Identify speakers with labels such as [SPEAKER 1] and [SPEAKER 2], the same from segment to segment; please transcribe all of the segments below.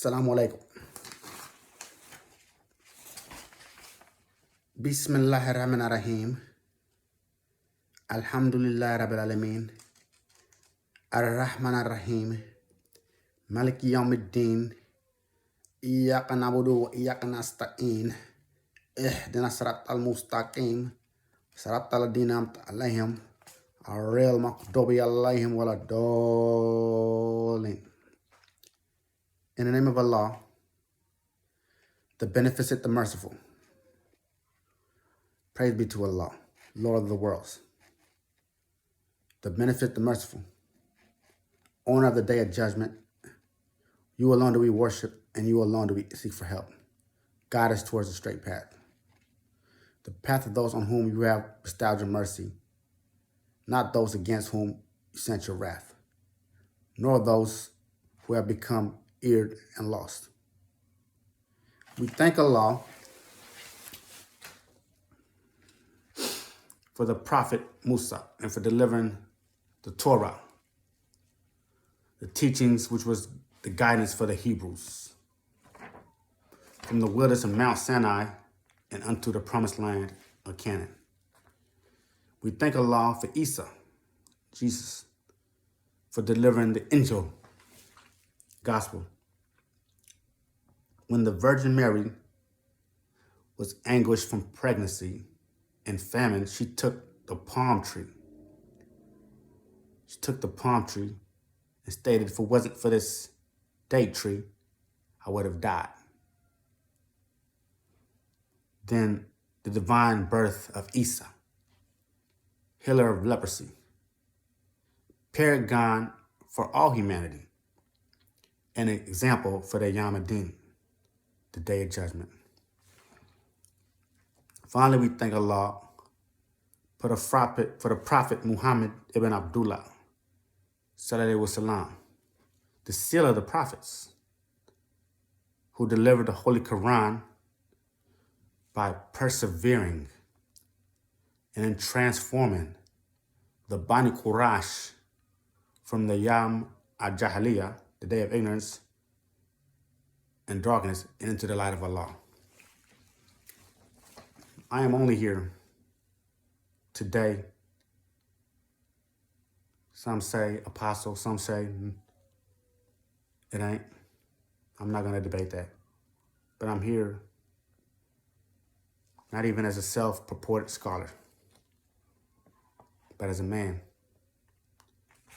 [SPEAKER 1] Assalamu alaikum. Bismillahirrahmanirrahim. Alhamdulillah Rabbil Alameen. Ar-Rahman Ar-Rahim. Maliki Yawmiddin. Iyaka na'budu wa iyaka nasta'in. Ihdina siratal mustaqim. Siratal ladzina an'amta alaihim. Ghairil maghdubi alaihim waladdallin. In the name of Allah, the Beneficent, the Merciful. Praise be to Allah, Lord of the worlds, the Beneficent, the Merciful, owner of the Day of Judgment. You alone do we worship, and you alone do we seek for help. Guide us towards the straight path, the path of those on whom you have bestowed your mercy, not those against whom you sent your wrath, nor those who have become eared and lost. We thank Allah for the Prophet Musa and for delivering the Torah, the teachings which was the guidance for the Hebrews, from the wilderness of Mount Sinai and unto the promised land of Canaan. We thank Allah for Isa, Jesus, for delivering the angel gospel. When the Virgin Mary was anguished from pregnancy and famine, she took the palm tree. She took the palm tree and stated, if it wasn't for this date tree, I would have died. Then the divine birth of Isa, healer of leprosy, paragon for all humanity, and an example for the Yom Adin, the Day of Judgment. Finally, we thank Allah for the Prophet Muhammad ibn Abdullah, sallallahu alaihi wasallam, the seal of the prophets, who delivered the Holy Quran by persevering and in transforming the Bani Quraysh from the Yam al-Jahiliyyah, the day of ignorance and darkness, and into the light of Allah. I am only here today. Some say apostle, some say it ain't. I'm not going to debate that. But I'm here not even as a self-purported scholar, but as a man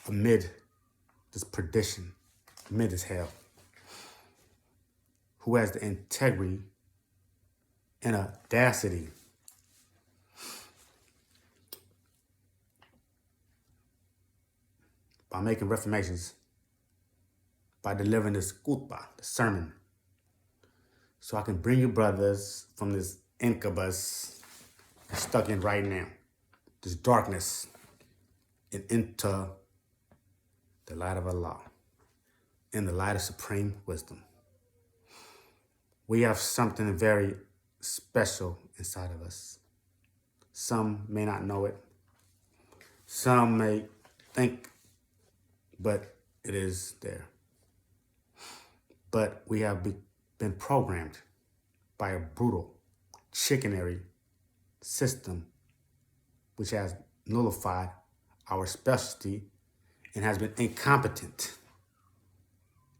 [SPEAKER 1] amid this perdition, amid this hell, who has the integrity and audacity by making reformations, by delivering this khutbah, the sermon, so I can bring you brothers from this incubus you're stuck in right now, this darkness, and into the light of Allah, in the light of supreme wisdom. We have something very special inside of us. Some may not know it. Some may think, but it is there. But we have been programmed by a brutal, chickenry system which has nullified our specialty and has been incompetent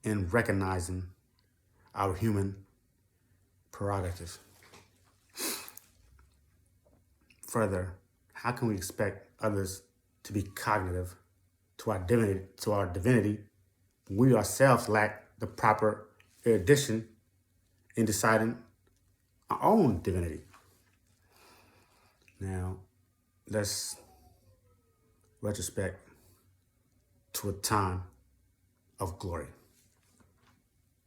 [SPEAKER 1] in recognizing our human prerogative. Further, how can we expect others to be cognitive to our divinity when we ourselves lack the proper erudition in deciding our own divinity? Now, let's retrospect to a time of glory,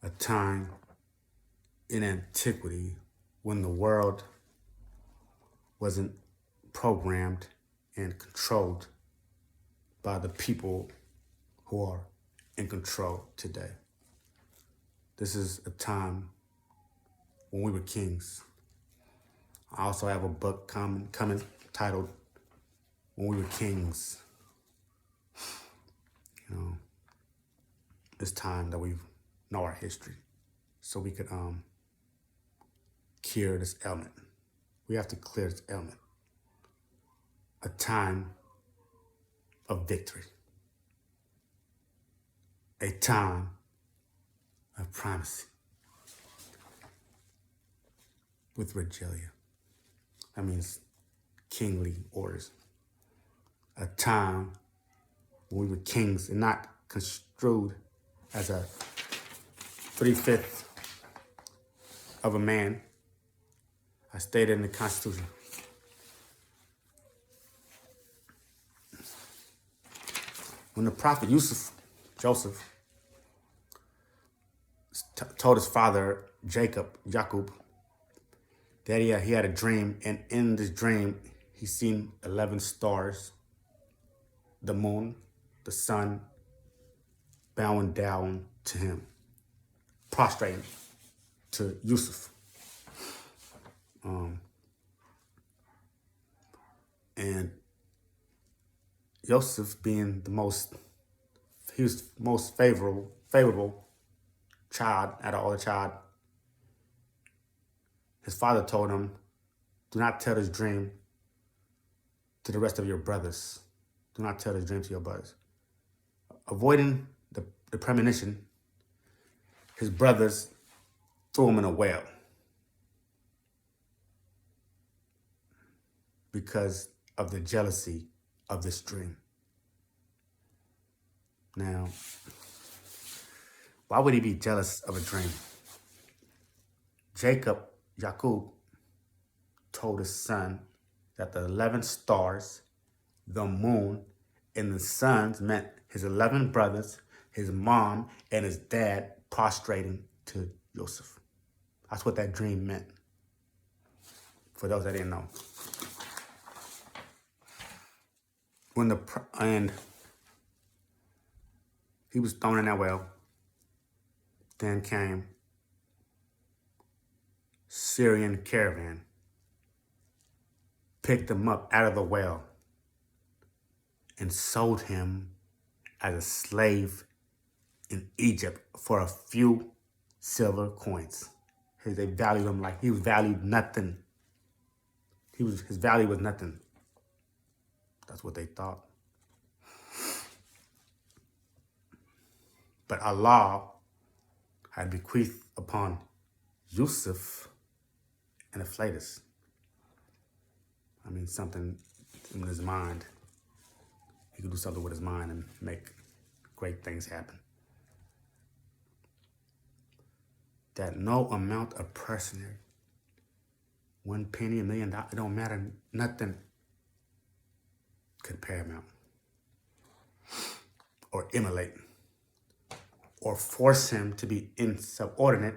[SPEAKER 1] a time in antiquity when the world wasn't programmed and controlled by the people who are in control today. This is a time when we were kings. I also have a book coming titled When We Were Kings. You know, it's time that we know our history. so we could cure this ailment. We have to clear this ailment. A time of victory. A time of primacy with regalia. That means kingly orders. A time when we were kings and not construed as a 3/5 of a man. I stated in the Constitution. When the prophet Joseph, told his father, Jacob, that he had a dream, and in this dream, he seen 11 stars, the moon, the sun, bowing down to him, prostrating to Yusuf. And Joseph being he was the most favorable child out of all the child. His father told him, do not tell this dream to the rest of your brothers. Do not tell this dream to your brothers. Avoiding the premonition, his brothers threw him in a well because of the jealousy of this dream. Now, why would he be jealous of a dream? Jacob told his son that the 11 stars, the moon, and the suns meant his 11 brothers, his mom, and his dad prostrating to Joseph. That's what that dream meant, for those that didn't know. And he was thrown in that well, then came Syrian caravan, picked him up out of the well, and sold him as a slave in Egypt for a few silver coins. They valued him like he was valued nothing. His value was nothing. That's what they thought. But Allah had bequeathed upon Yusuf an afflatus. I mean, something in his mind. He could do something with his mind and make great things happen. That no amount of personal, 1 penny, $1 million, it don't matter, nothing could paramount or immolate or force him to be insubordinate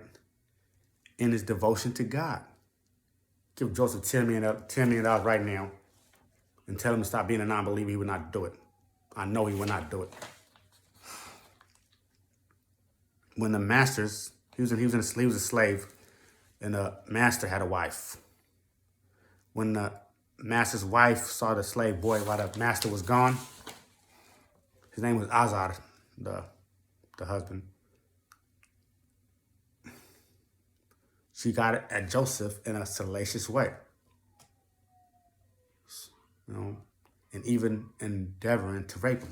[SPEAKER 1] in his devotion to God. Give Joseph $10 million right now and tell him to stop being a non-believer. He would not do it. I know he would not do it. When the masters, he was a slave, and the master had a wife. When the master's wife saw the slave boy while the master was gone, his name was Azar, the husband. She got it at Joseph in a salacious way. And even endeavoring to rape him.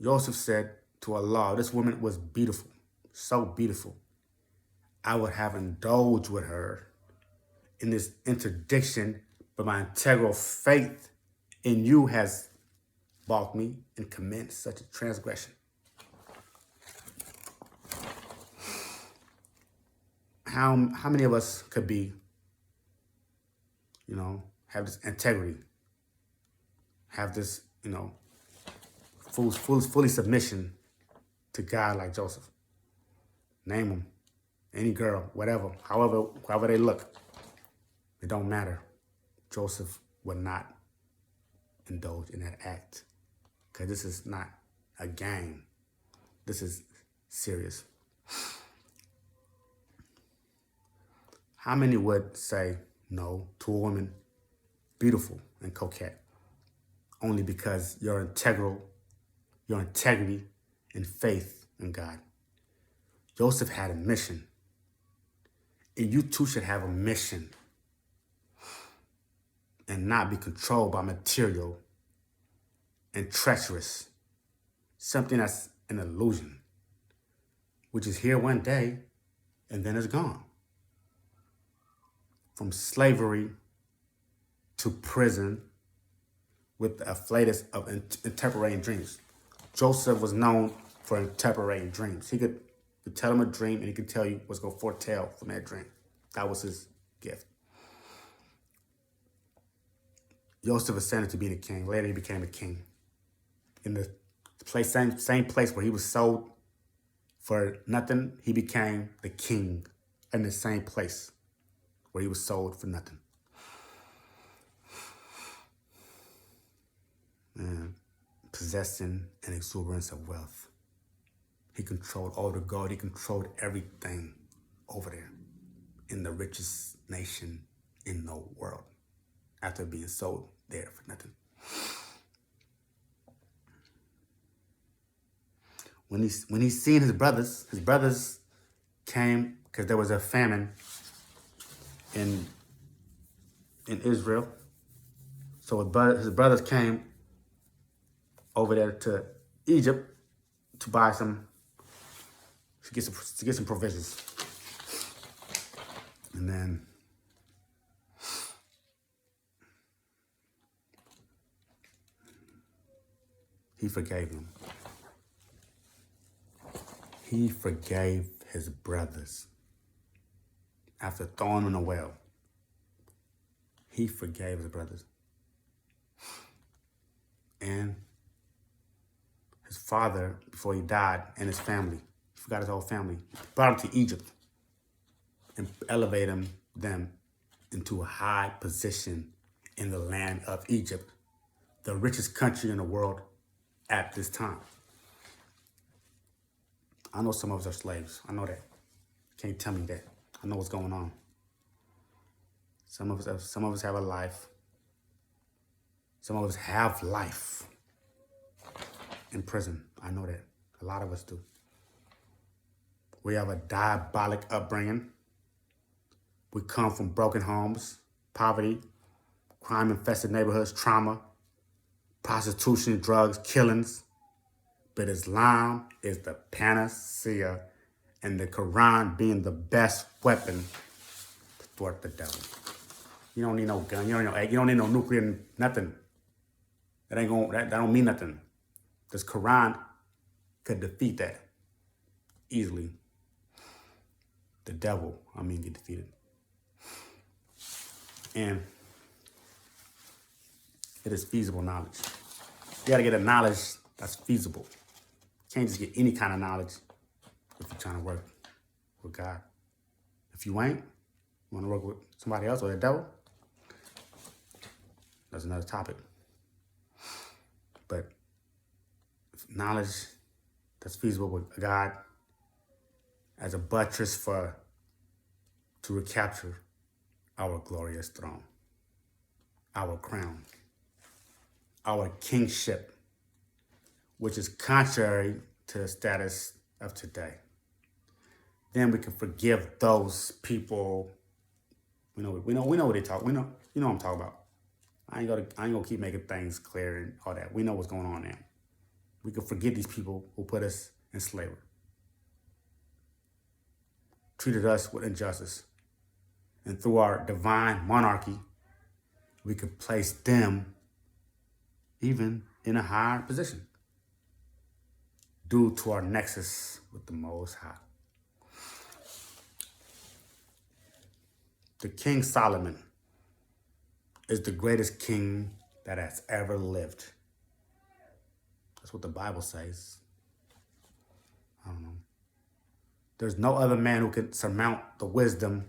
[SPEAKER 1] Joseph said to Allah, this woman was beautiful, so beautiful. I would have indulged with her in this interdiction, but my integral faith in you has balked me and committed such a transgression. How many of us could be, have this integrity, have this, fully submission to God like Joseph? Name them, any girl, whatever, however they look, it don't matter. Joseph would not indulge in that act, because this is not a game. This is serious. How many would say no to a woman beautiful and coquette only because your integrity and faith in God? Joseph had a mission. And you too should have a mission and not be controlled by material and treacherous, something that's an illusion, which is here one day and then it's gone. From slavery to prison with the afflatus of interpreting dreams. Joseph was known for interpreting dreams. He could tell him a dream and he could tell you what's going to foretell from that dream. That was his gift. Joseph ascended to be the king. Later he became a king. In the place, same place where he was sold for nothing, he became the king in the same place where he was sold for nothing. And possessing an exuberance of wealth. He controlled all the gold. He controlled everything over there in the richest nation in the world after being sold there for nothing. When he's seen his brothers came because there was a famine in Israel. So his brothers came over there to Egypt to buy to get some provisions. And then he forgave them. He forgave his brothers after throwing them in a well. He forgave his brothers. And his father, before he died, and his family, he forgot his whole family, brought him to Egypt and elevated them into a high position in the land of Egypt, the richest country in the world at this time. I know some of us are slaves. I know that. Can't tell me that. I know what's going on. Some of us have a life. Some of us have life in prison. I know that. A lot of us do. We have a diabolic upbringing. We come from broken homes, poverty, crime-infested neighborhoods, trauma, prostitution, drugs, killings. But Islam is the panacea, and the Quran being the best weapon to thwart the devil. You don't need no gun. You don't need no nuclear, nothing. That don't mean nothing. This Quran could defeat that easily. The devil, get defeated. And it is feasible knowledge. You gotta get a knowledge that's feasible. You can't just get any kind of knowledge if you're trying to work with God. If you ain't, you wanna work with somebody else or the devil, that's another topic. But knowledge that's feasible with God as a buttress to recapture our glorious throne, our crown, our kingship, which is contrary to the status of today. Then we can forgive those people. We know what they talk. We know what I'm talking about. I ain't gonna keep making things clear and all that. We know what's going on now. We can forgive these people who put us in slavery, treated us with injustice. And through our divine monarchy, we could place them even in a higher position due to our nexus with the Most High. The King Solomon is the greatest king that has ever lived. That's what the Bible says. I don't know. There's no other man who can surmount the wisdom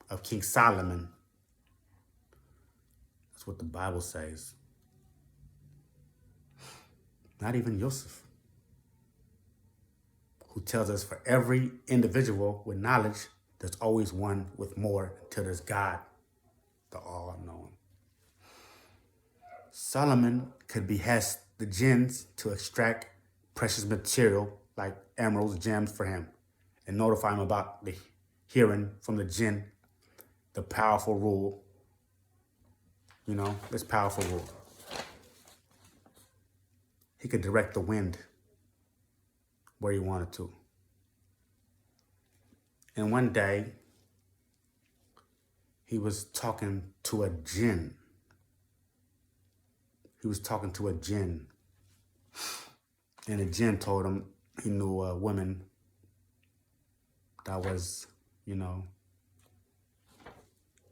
[SPEAKER 1] of King Solomon. That's what the Bible says. Not even Joseph, who tells us for every individual with knowledge, there's always one with more until there's God, the all-knowing. Solomon could behead the jinns to extract precious material like emeralds, gems for him and notify him about the hearing from the jinn, the powerful rule, this powerful rule. He could direct the wind where he wanted to. And one day, he was talking to a jinn. And the jinn told him he knew a woman that was, in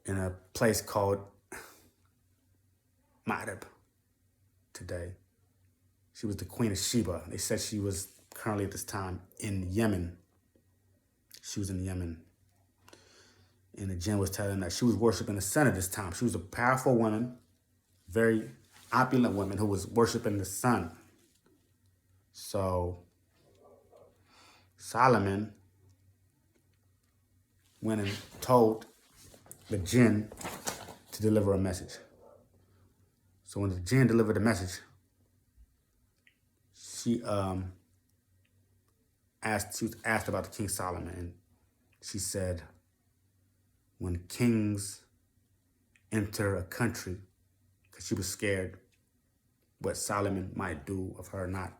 [SPEAKER 1] a place called Ma'rib today. She was the Queen of Sheba. They said she was currently at this time in Yemen. She was in Yemen. And the jinn was telling that she was worshiping the sun at this time. She was a powerful woman, very opulent woman who was worshiping the sun. So Solomon went and told the jinn to deliver a message. So when the jinn delivered the message, she was asked about the King Solomon, and she said, when kings enter a country, because she was scared what Solomon might do of her not,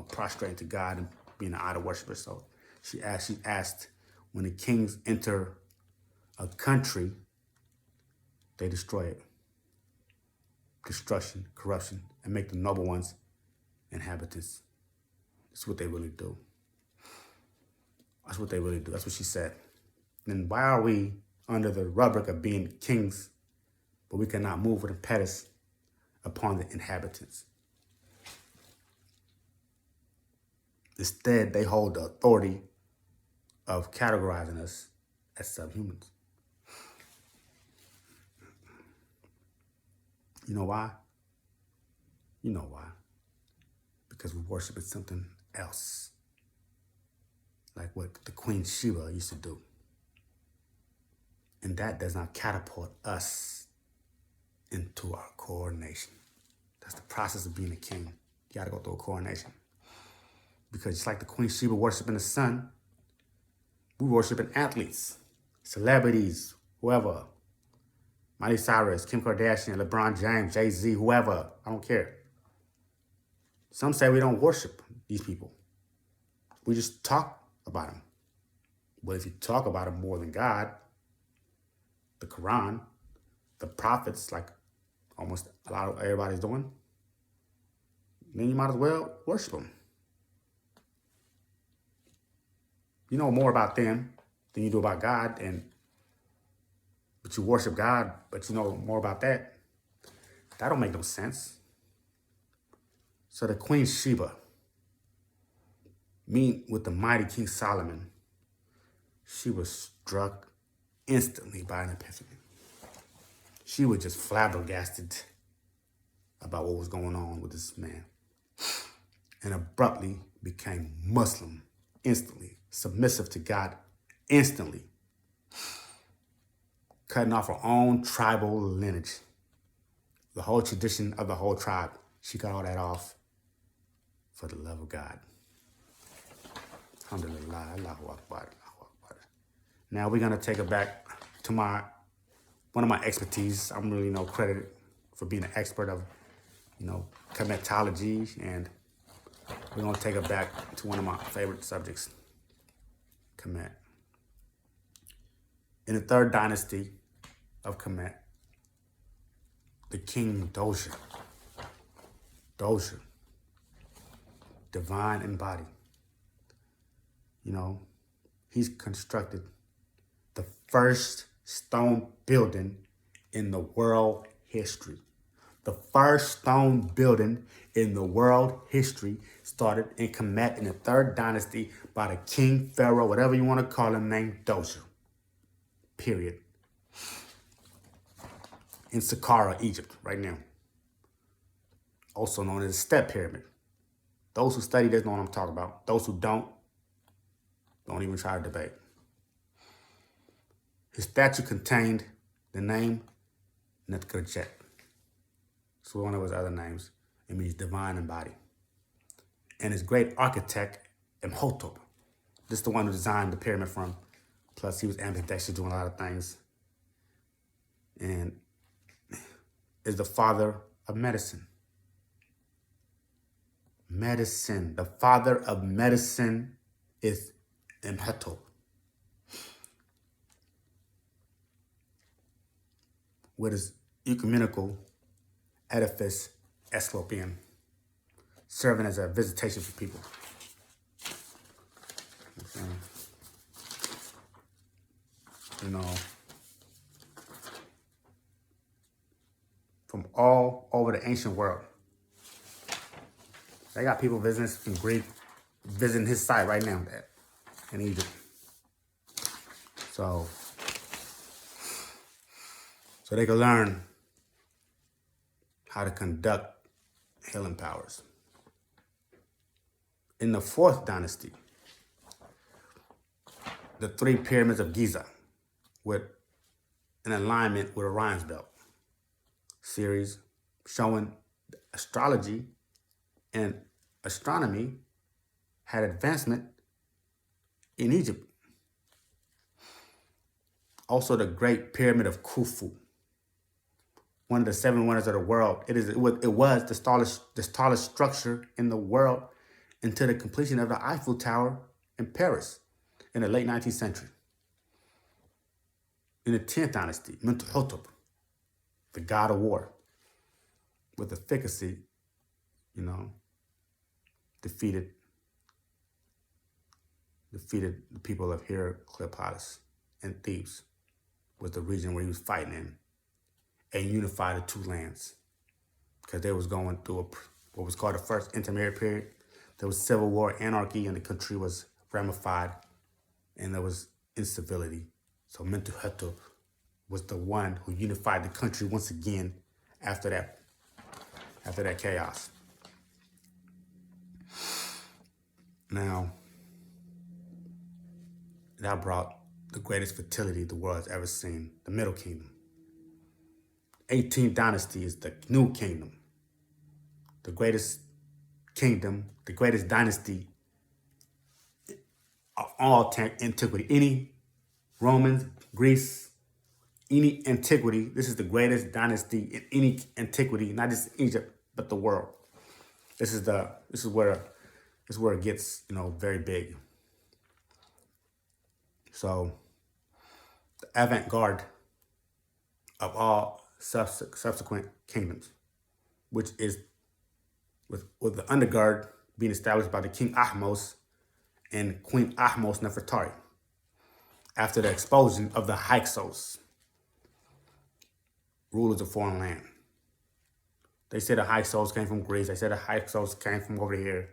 [SPEAKER 1] prostrating to God and being an idol worshiper. So she asked, when the kings enter a country, they destroy it. Destruction, corruption, and make the noble ones inhabitants. That's what they really do. That's what she said. Then why are we under the rubric of being kings, but we cannot move with impetus upon the inhabitants? Instead, they hold the authority of categorizing us as subhumans. You know why? You know why. Because we worship something else, like what the Queen Sheba used to do. And that does not catapult us into our coronation. That's the process of being a king. You gotta go through a coronation. Because just like the Queen Sheba worshiping the sun, we worshiping athletes, celebrities, whoever. Miley Cyrus, Kim Kardashian, LeBron James, Jay-Z, whoever. I don't care. Some say we don't worship these people. We just talk about them. But if you talk about them more than God, the Quran, the prophets, like almost a lot of everybody's doing, then you might as well worship them. You know more about them than you do about God, but you worship God, but you know more about that. That don't make no sense. So the Queen Sheba meet with the mighty King Solomon. She was struck instantly by an epiphany. She was just flabbergasted about what was going on with this man, and abruptly became Muslim instantly, submissive to God instantly, cutting off her own tribal lineage, the whole tradition of the whole tribe. She cut all that off for the love of God. Alhamdulillah, Allahu Akbar, Allahu Akbar. Now we're gonna take it back to one of my expertise. I'm really credited for being an expert of, Kemetology, and we're gonna take it back to one of my favorite subjects, Kemet. In the third dynasty of Kemet, the king Doja, divine in body, he's constructed the first stone building in the world history. The first stone building in the world history started in Kemet in the third dynasty by the king, pharaoh, whatever you want to call him, named Doja. Period. In Saqqara, Egypt, right now. Also known as the Step Pyramid. Those who study this know what I'm talking about. Those who don't even try to debate. His statue contained the name Netkarjet. It's one of his other names. It means divine in body. And his great architect, Imhotep, This is the one who designed the pyramid from. Plus, he was ambidextrous doing a lot of things. And is the father of medicine. Medicine. The father of medicine is Imhotep. With his ecumenical edifice Asclepian, serving as a visitation for people. You know, from all over the ancient world. They got people visiting from Greek, visiting his site right now in Egypt. So they can learn how to conduct healing powers. In the 4th dynasty, the 3 pyramids of Giza with an alignment with Orion's belt series showing astrology and astronomy had advancement in Egypt. Also, the Great Pyramid of Khufu, one of the 7 wonders of the world. It was the tallest structure in the world until the completion of the Eiffel Tower in Paris in the late 19th century. In the 10th dynasty, Mentuhotep, the god of war, with efficacy, defeated the people of Heracleopolis and Thebes, was the region where he was fighting in, and unified the 2 lands, because they was going through what was called the first intermarried period. There was civil war, anarchy, and the country was ramified, and there was incivility. So Mentuhotep was the one who unified the country once again after that chaos. Now, that brought the greatest fertility the world has ever seen, the Middle Kingdom. 18th dynasty is the New Kingdom, the greatest kingdom, the greatest dynasty of all antiquity. Any Romans, Greece, any antiquity, this is the greatest dynasty in any antiquity, not just Egypt, but the world. This is where it gets, very big. So the avant-garde of all subsequent kingdoms, which is with the underguard being established by the King Ahmose and Queen Ahmose Nefertari after the expulsion of the Hyksos, rulers of foreign land. They said the Hyksos came from Greece. They said the Hyksos came from over here.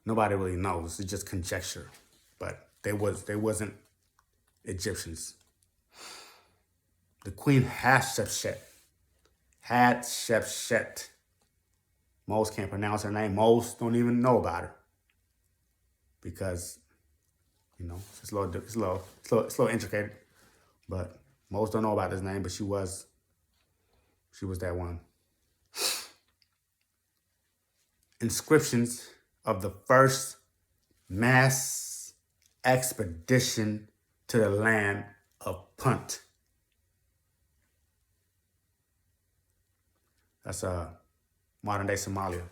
[SPEAKER 1] Nobody really knows. It's just conjecture. But they wasn't Egyptians. The Queen Hatshepsut. Most can't pronounce her name. Most don't even know about her. Because, it's a little intricate. But most don't know about this name, but she was that one. Inscriptions of the first mass expedition to the land of Punt. That's modern day Somalia.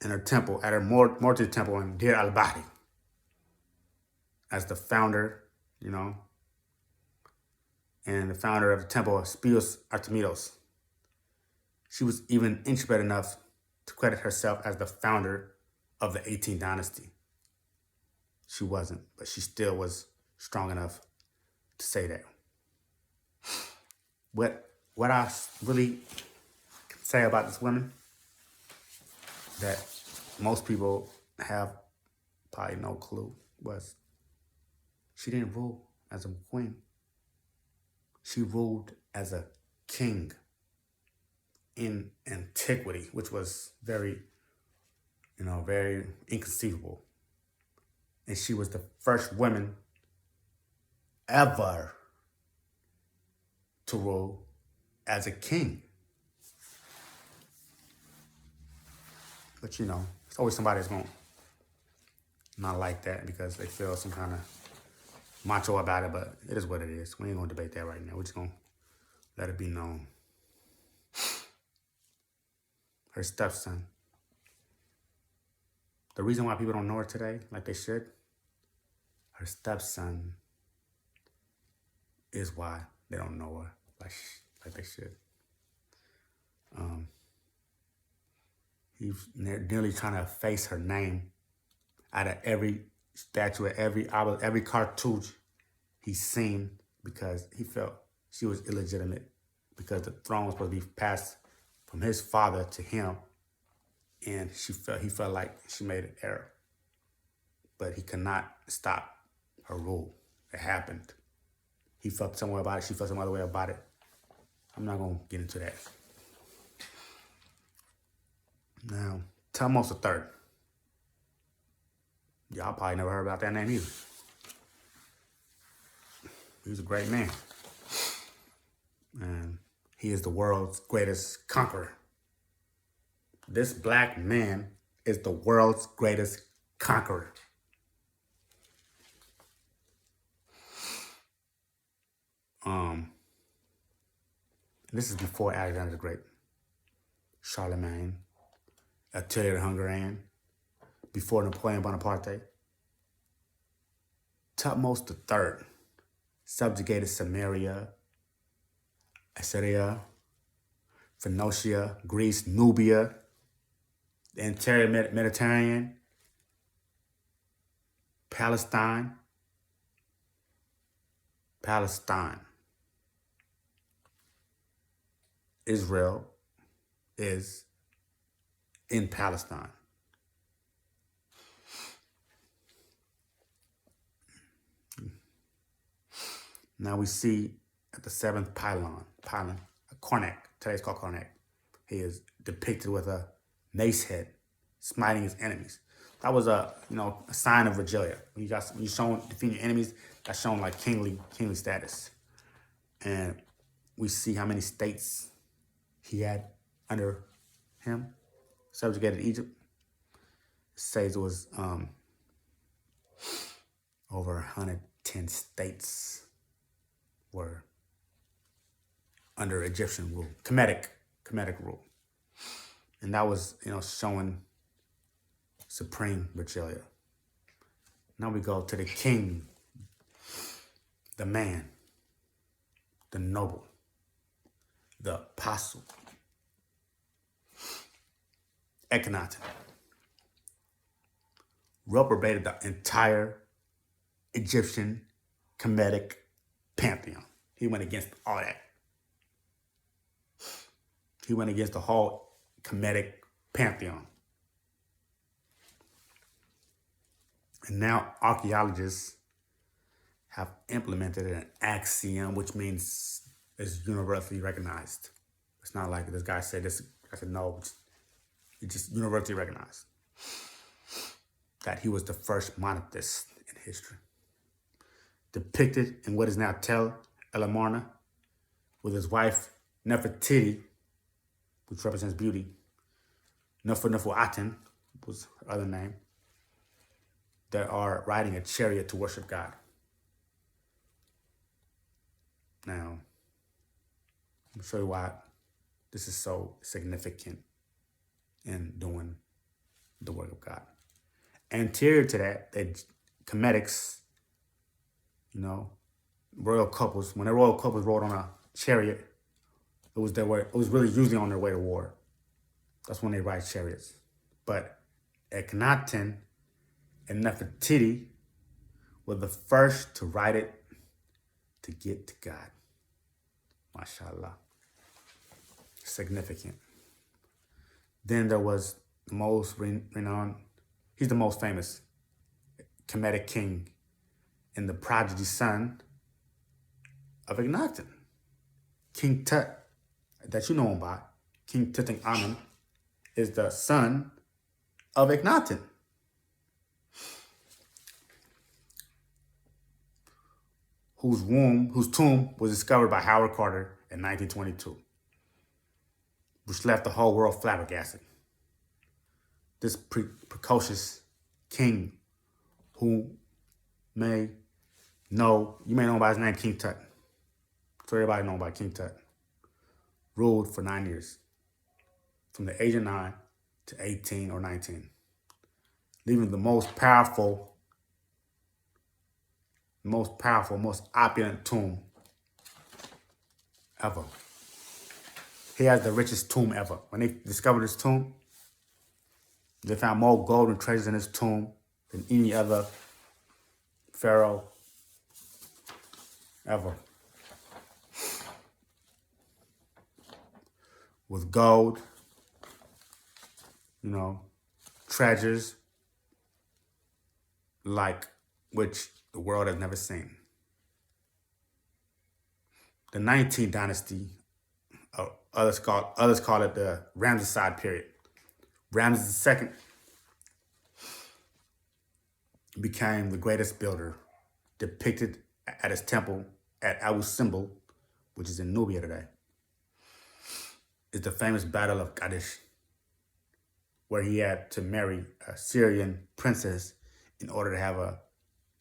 [SPEAKER 1] In her temple, at her mortuary temple in Deir al-Bahri, as the founder, and the founder of the temple of Spios Artemidos. She was even intrepid enough to credit herself as the founder of the 18th dynasty. She wasn't, but she still was strong enough to say that. What I really can say about this woman that most people have probably no clue was she didn't rule as a queen. She ruled as a king in antiquity, which was very inconceivable. And she was the first woman ever to rule as a king. But it's always somebody that's going to not like that because they feel some kind of macho about it, but it is what it is. We ain't gonna debate that right now. We're just gonna let it be known. Her stepson. The reason why people don't know her today, like they should, her stepson is why they don't know her like they should. He's nearly trying to efface her name out of every statue, every cartouche he's seen because he felt she was illegitimate because the throne was supposed to be passed from his father to him, and he felt like she made an error, but he could not stop her rule. It happened. He felt some way about it. She felt some other way about it. I'm not gonna get into that. Now, Thutmose III. Y'all probably never heard about that name either. He was a great man. And he is the world's greatest conqueror. This black man is the world's greatest conqueror. This is before Alexander the Great, Charlemagne, Attila the Hungarian, before Napoleon Bonaparte. Thutmose III subjugated Samaria, Assyria, Phoenicia, Greece, Nubia, the interior Mediterranean, Palestine. Israel is in Palestine. Now we see at the seventh pylon, a Karnak. Today's called Karnak. He is depicted with a mace head, smiting his enemies. That was a sign of regalia. When you shown defeating your enemies, that's shown like kingly status. And we see how many states he had under him, subjugated Egypt. It says it was over 110 states were under Egyptian rule, Kemitic rule. And that was, showing supreme regalia. Now we go to the king, the man, the noble, the apostle, Akhenaten. Reprobated the entire Egyptian Kemitic pantheon. He went against all that. He went against the whole Kemitic pantheon. And now archaeologists have implemented an axiom, which means it's universally recognized. It's not like this guy said this. I said no. It's just universally recognized that he was the first monotheist in history. Depicted in what is now Tel El Amarna, with his wife Nefertiti, which represents beauty. Nefertiti was her other name. They are riding a chariot to worship God. Now, I'll show you why this is so significant in doing the work of God. Anterior to that, the Kemetics, royal couples, when the royal couples rode on a chariot, it was really usually on their way to war. That's when they ride chariots. But Akhenaten and Nefertiti were the first to ride it to get to God. MashaAllah. Significant. Then there was the most renowned, he's the most famous, Kemitic King and the prodigy son of Akhenaten. King Tut, that you know him by, King Tutankhamun, is the son of Akhenaten. Whose tomb was discovered by Howard Carter in 1922, which left the whole world flabbergasted. This precocious king who may you may know about his name, King Tut. So everybody know about King Tut. Ruled for 9 years, from the age of 9 to 18 or 19, leaving the most powerful, most opulent tomb ever. He has the richest tomb ever. When they discovered his tomb, they found more gold and treasures in his tomb than any other pharaoh ever. With gold, treasures like which the world has never seen. The 19th dynasty, others call it the Ramesside period. Ramses II became the greatest builder, depicted at his temple at Abu Simbel, which is in Nubia today, is the famous Battle of Kadesh, where he had to marry a Syrian princess in order to have a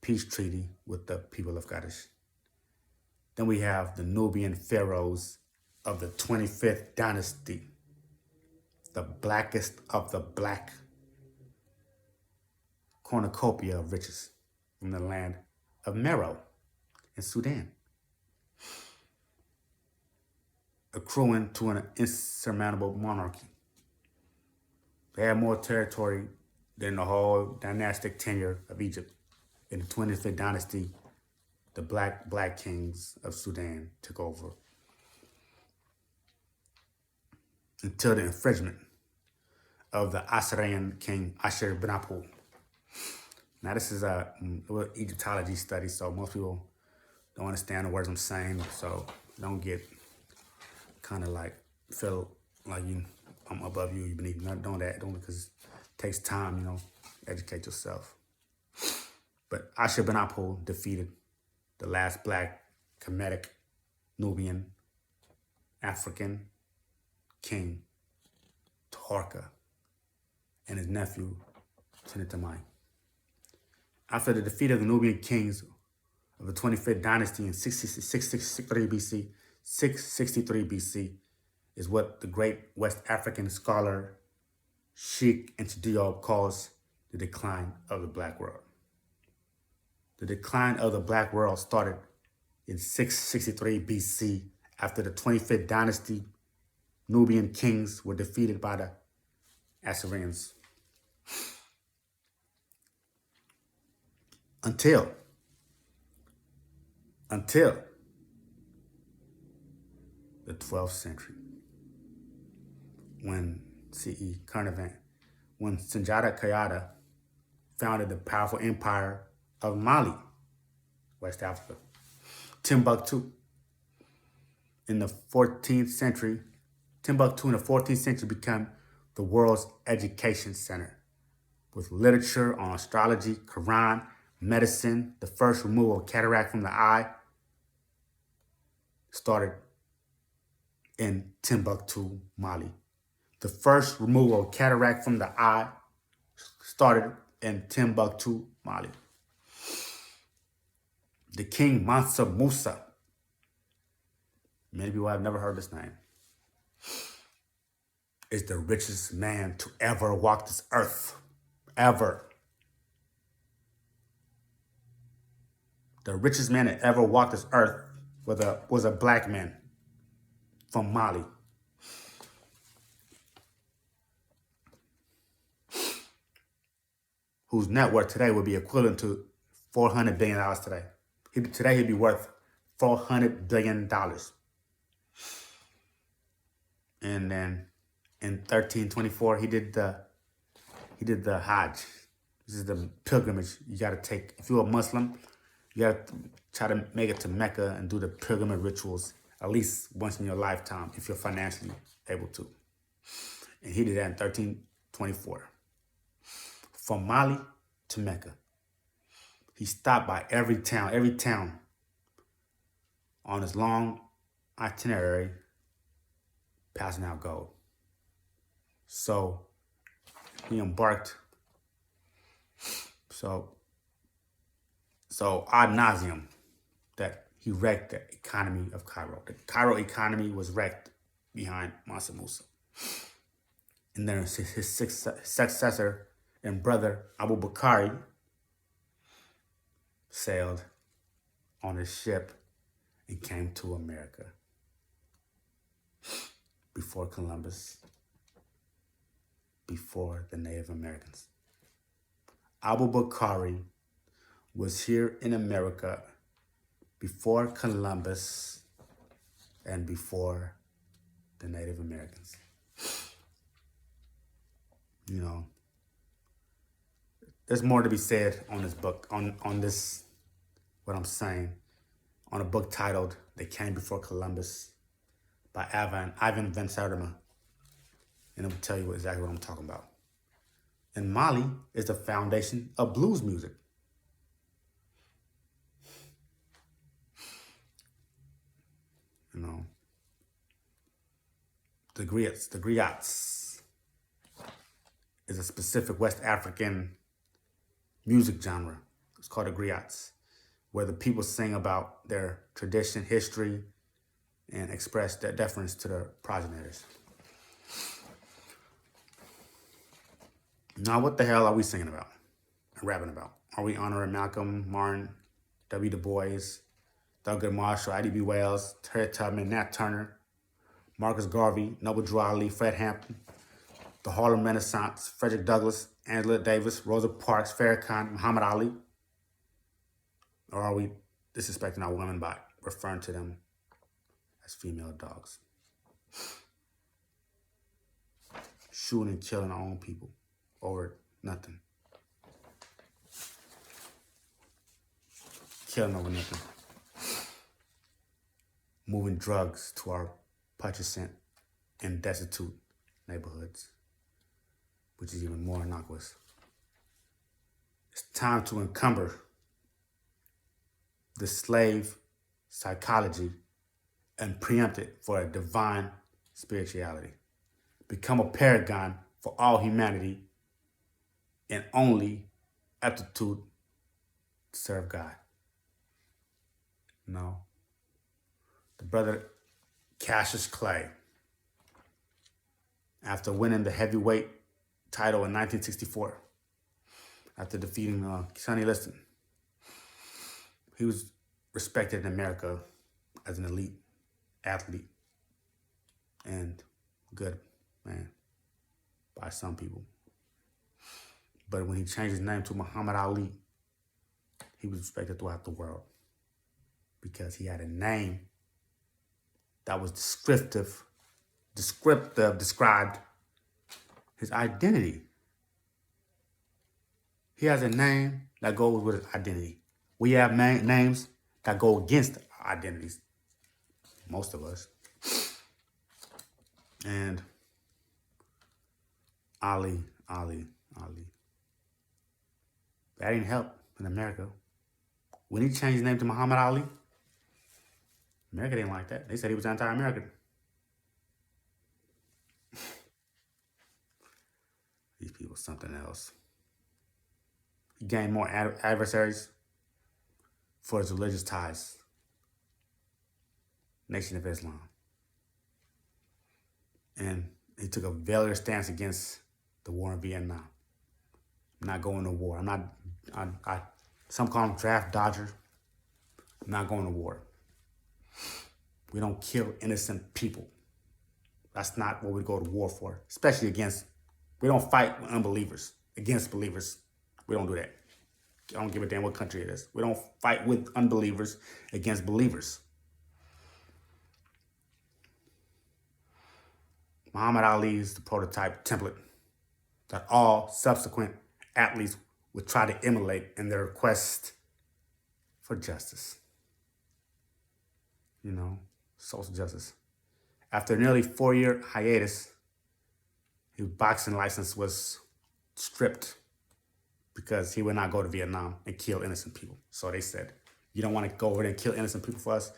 [SPEAKER 1] peace treaty with the people of Kadesh. Then we have the Nubian pharaohs of the 25th dynasty, the blackest of the black, cornucopia of riches from the land of Meroe in Sudan, accruing to an insurmountable monarchy. They had more territory than the whole dynastic tenure of Egypt. In the 25th dynasty, the black kings of Sudan took over until the infringement of the Assyrian king Ashur-bani-pal. Now this is a Egyptology study, so most people don't understand the words I'm saying, so don't get kind of like feel like I'm above you, you beneath me. Not doing that, because it takes time, educate yourself. But Ashur-bani-pal defeated the last black Kemitic Nubian African king, Taharka, and his nephew, Tenitamai. After the defeat of the Nubian kings of the 25th dynasty in 663 BC is what the great West African scholar Sheikh Diop calls the decline of the Black world. The decline of the Black world started in 663 BC after the 25th dynasty Nubian kings were defeated by the Assyrians. Until the 12th century, when C.E. Carnarvon, when Sunjata Kayada founded the powerful empire of Mali, West Africa, Timbuktu. In the 14th century, Timbuktu in the 14th century became the world's education center, with literature on astrology, Quran, medicine. The first removal of cataract from the eye started in Timbuktu, Mali. The first removal of cataract from the eye started in Timbuktu, Mali. The King Mansa Musa, many people have never heard this name, is the richest man to ever walk this earth. Ever. The richest man that ever walked this earth was a black man from Mali. Whose net worth today would be equivalent to $400 billion today. Today he'd be worth $400 billion. And then in 1324, he did the Hajj. This is the pilgrimage you got to take. If you're a Muslim, you got to try to make it to Mecca and do the pilgrimage rituals at least once in your lifetime if you're financially able to. And he did that in 1324. From Mali to Mecca. He stopped by every town on his long itinerary, passing out gold. So he embarked. So So ad nauseum that he wrecked the economy of Cairo. The Cairo economy was wrecked behind Mansa Musa. And then his successor and brother Abu Bakr sailed on his ship and came to America before Columbus, before the Native Americans. Abu Bakr was here in America before Columbus and before the Native Americans. You know, there's more to be said on this book, on this, what I'm saying, on a book titled They Came Before Columbus by Ivan Van Sertima. And it will tell you exactly what I'm talking about. And Mali is the foundation of blues music. You know, the griots is a specific West African music genre. It's called the griots, where the people sing about their tradition, history, and express their deference to their progenitors. Now, what the hell are we singing about and rapping about? Are we honoring Malcolm, Martin, W. Du Bois, Thurgood Marshall, I.D.B. Wells, Harriet Tubman, Nat Turner, Marcus Garvey, Noble Drew Ali, Fred Hampton, the Harlem Renaissance, Frederick Douglass, Angela Davis, Rosa Parks, Farrakhan, Muhammad Ali? Or are we disrespecting our women by referring to them as female dogs? Shooting and killing our own people over nothing. Killing over nothing. Moving drugs to our purchasing and destitute neighborhoods, which is even more innocuous. It's time to encumber the slave psychology and preempt it for a divine spirituality. Become a paragon for all humanity and only aptitude to serve God. No. The brother Cassius Clay, after winning the heavyweight title in 1964, after defeating Sonny Liston, he was respected in America as an elite athlete and good man by some people. But when he changed his name to Muhammad Ali, he was respected throughout the world because he had a name that was described his identity. He has a name that goes with his identity. We have names that go against our identities, most of us. And Ali. That didn't help in America. When he changed his name to Muhammad Ali, America didn't like that. They said he was anti-American. These people are something else. He gained more adversaries for his religious ties. Nation of Islam. And he took a valiant stance against the war in Vietnam. I'm not going to war. Some call him draft dodger. I'm not going to war. We don't kill innocent people. That's not what we go to war for, especially we don't fight with unbelievers, against believers. We don't do that. I don't give a damn what country it is. We don't fight with unbelievers against believers. Muhammad Ali is the prototype template that all subsequent athletes would try to emulate in their quest for justice. Social justice. After a nearly 4-year hiatus, his boxing license was stripped because he would not go to Vietnam and kill innocent people. So they said, you don't want to go over there and kill innocent people for us?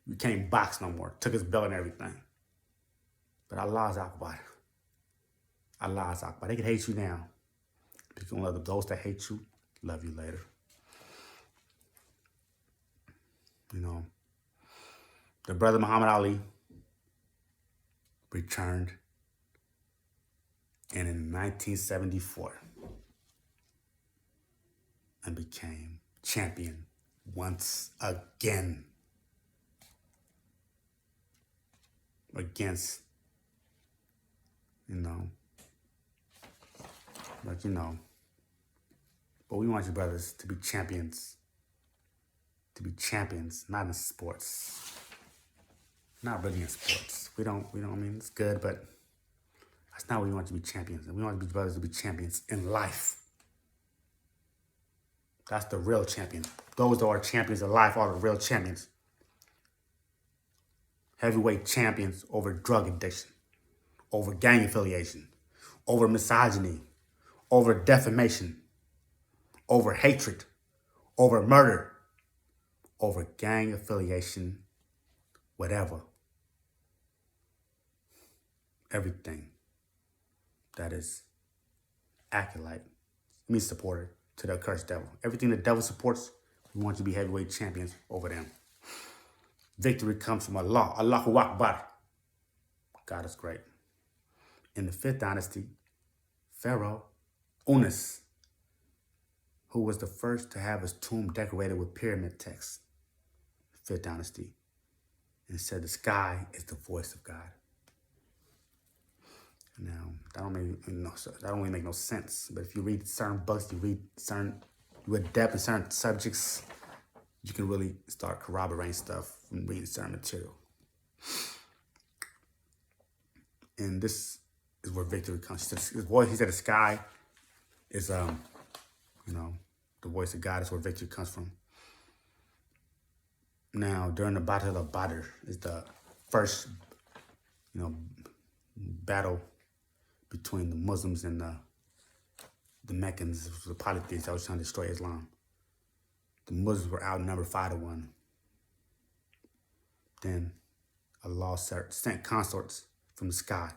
[SPEAKER 1] You can't box no more. Took his belt and everything. But Allah's Akbar. Allah's Akbar. They can hate you now. But you can love those that hate you, love you later. You know, the brother Muhammad Ali returned, and in 1974 and became champion once again against, you know, but you know, but we want you brothers to be champions, not in sports, not really in sports. We don't, I mean, it's good, but that's not what we want you to be champions. And we want these brothers to be champions in life. That's the real champion. Those that are champions in life are the real champions. Heavyweight champions over drug addiction, over gang affiliation, over misogyny, over defamation, over hatred, over murder, over gang affiliation, whatever. Everything that is acolyte, supporter to the accursed devil. Everything the devil supports, we want you to be heavyweight champions over them. Victory comes from Allah. Allahu Akbar. God is great. In the 5th dynasty, Pharaoh Unas, who was the first to have his tomb decorated with pyramid texts, 5th dynasty, and said the sky is the voice of God. Now, that don't really make no sense. But if you read certain books, you adapt in certain subjects, you can really start corroborating stuff from reading certain material. And this is where victory comes. He said the sky is, the voice of God is where victory comes from. Now, during the Battle of Badr is the first, battle between the Muslims and the Meccans, the polytheists that was trying to destroy Islam. The Muslims were outnumbered 5-1. Then Allah sent consorts from the sky,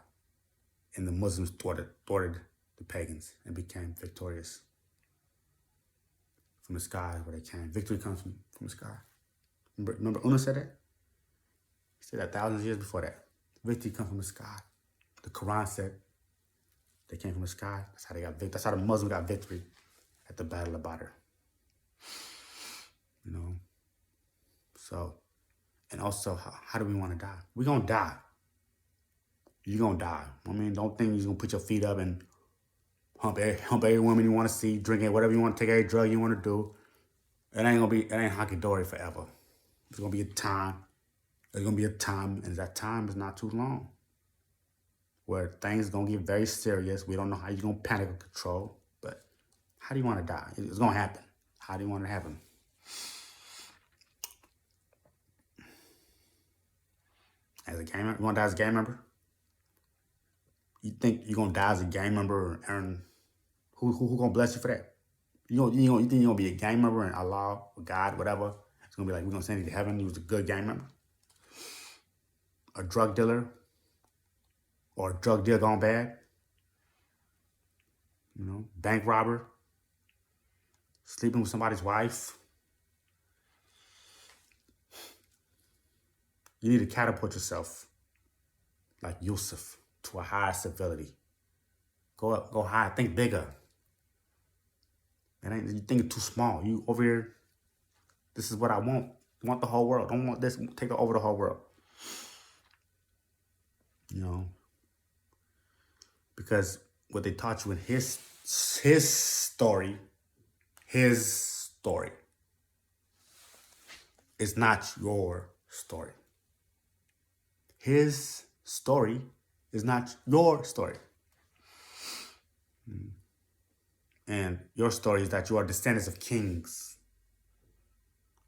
[SPEAKER 1] and the Muslims thwarted the pagans and became victorious. From the sky is where they came. Victory comes from the sky. Remember Una said that? He said that thousands of years before that. Victory comes from the sky. The Quran said they came from the sky. That's how they got victory. That's how the Muslims got victory at the Battle of Badr. So, and also, how do we want to die? We're going to die. You're going to die. I mean, don't think you're going to put your feet up and hump every woman you want to see, drink it, whatever you want to take, every drug you want to do. It ain't hunky-dory forever. There's going to be a time. There's going to be a time, and that time is not too long, where things are going to get very serious. We don't know how you're going to panic or control, but how do you want to die? It's going to happen. How do you want it to happen? As a game member? You want to die as a game member? You think you're going to die as a game member and who going to bless you for that? You think you're going to be a game member and Allah or God, whatever, it's going to be like, we're going to send you to heaven. You was a good game member. A drug dealer or a drug deal gone bad. Bank robber. Sleeping with somebody's wife. You need to catapult yourself like Yusuf to a higher civility. Go up, go high, think bigger. You think too small. You over here, this is what I want. I want the whole world. Don't want this, take over the whole world. Because what they taught you in his story is not your story. His story is not your story. And your story is that you are descendants of kings.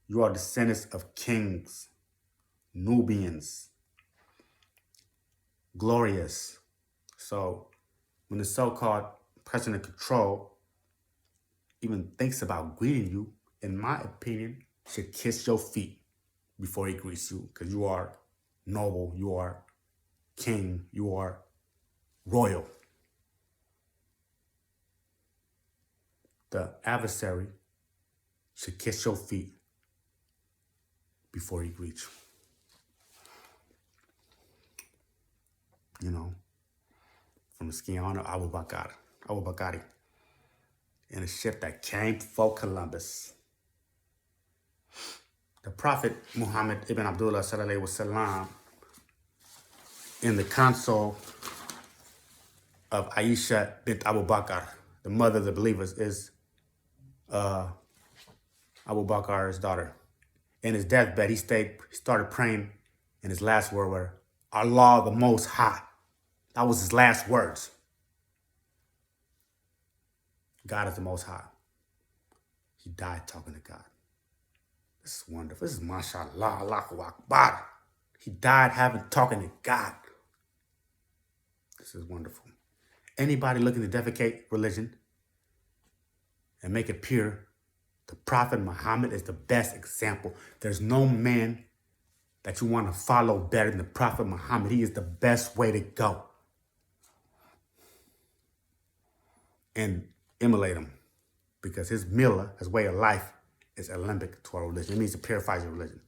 [SPEAKER 1] You are descendants of kings, Nubians, glorious. So when the so-called person in control even thinks about greeting you, in my opinion, should kiss your feet before he greets you, because you are noble, you are king, you are royal. The adversary should kiss your feet before he greets you. From the skin owner, Abu Bakr, in a ship that came for Columbus. The Prophet Muhammad ibn Abdullah sallallahu alaihi wasallam, in the council of Aisha bint Abu Bakr, the mother of the believers, is Abu Bakr's daughter. In his deathbed, he started praying, and his last word were, Allah the Most High. That was his last words. God is the Most High. He died talking to God. This is wonderful. This is mashallah, Allahu Akbar. He died talking to God. This is wonderful. Anybody looking to defecate religion and make it pure, the Prophet Muhammad is the best example. There's no man that you want to follow better than the Prophet Muhammad. He is the best way to go. And emulate him, because his millah, his way of life, is Olympic to our religion. It means to purify your religion.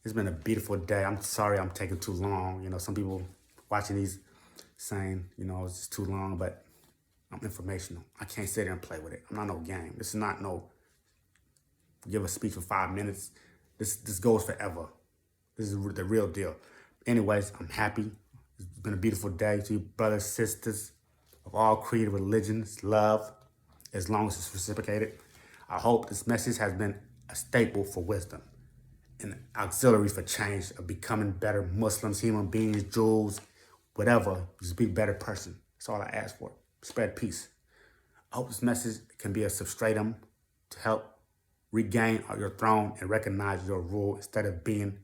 [SPEAKER 1] It's been a beautiful day. I'm sorry I'm taking too long. Some people watching these saying, it's just too long, but I'm informational. I can't sit there and play with it. I'm not no game. This is not no give a speech for 5 minutes. This goes forever. This is the real deal. Anyways, I'm happy. It's been a beautiful day to you brothers, sisters of all creative religions. Love, as long as it's reciprocated. I hope this message has been a staple for wisdom, an auxiliary for change of becoming better Muslims, human beings, Jews, whatever. Just be a better person. That's all I ask for. Spread peace. I hope this message can be a substratum to help regain your throne and recognize your rule instead of being,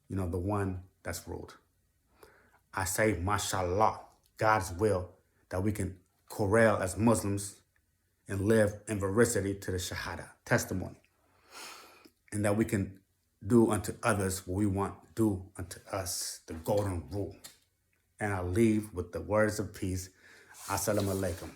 [SPEAKER 1] the one that's ruled. I say, mashallah, God's will, that we can corral as Muslims and live in veracity to the Shahada, testimony. And that we can do unto others what we want to do unto us, the golden rule. And I'll leave with the words of peace. Assalamu alaikum.